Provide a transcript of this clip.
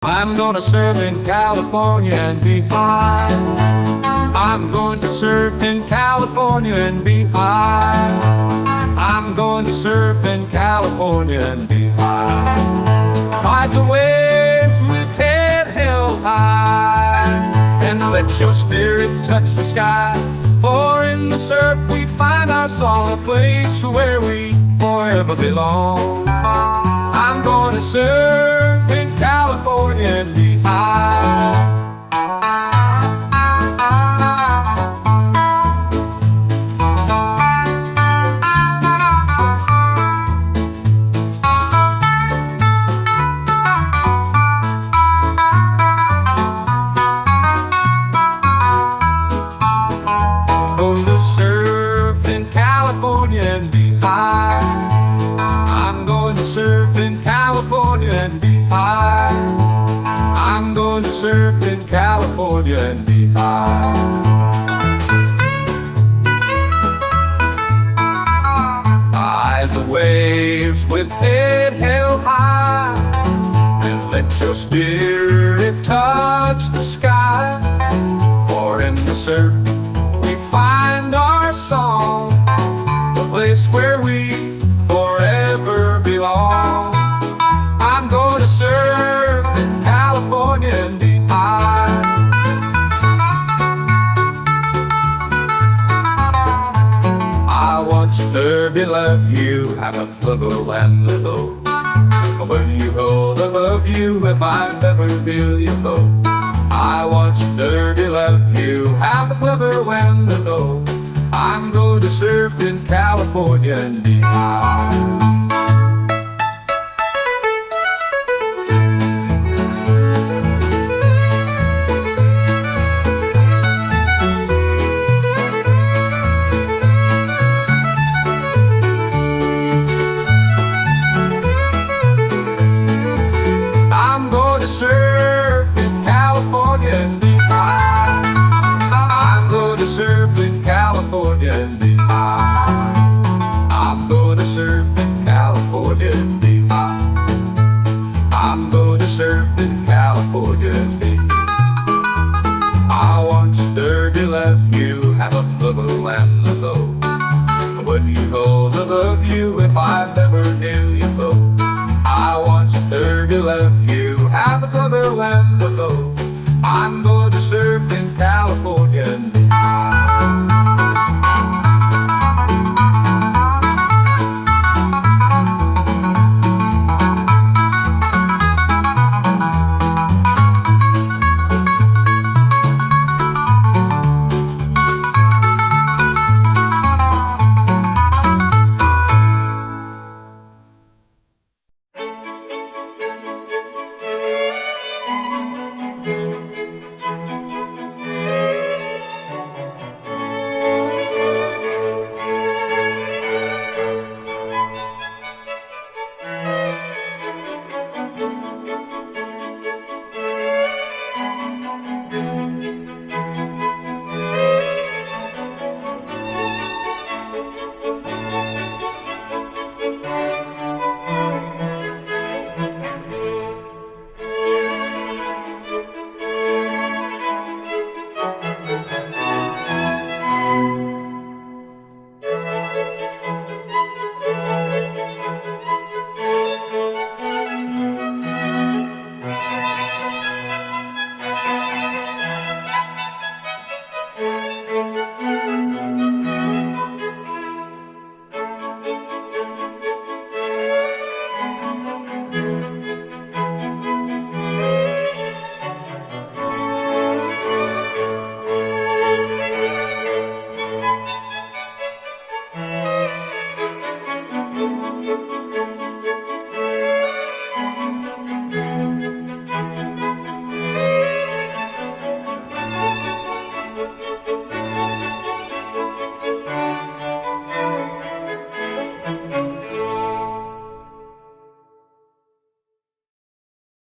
I'm gonna surf in California and be high. I'm going to surf in California and be high. I'm going to surf in California and be high. Ride the waves with head held high, and let your spirit touch the sky. For in the surf we find our song, a place where we forever belong. I'm gonna surf in California and be high. Gonna surf in California and be high. I'm going to surf in California and be high. I'm going to surf in California and be high. Ride the waves with head held high, and let your spirit touch the sky. For in the surf we find our song, a place where we forever belong. I'm gonna surf in California and be high. I want you to be love you, have a little and little. When you go, I love you if I never feel you go. I want you dirty love you, have a clever when to know. I'm going to surf in California and be high. I'm going to surf in California and be high. I'm going to surf in California and be high. I'm going to surf in California and be high. I'm going to surf in California and be high. I want you dirty love you,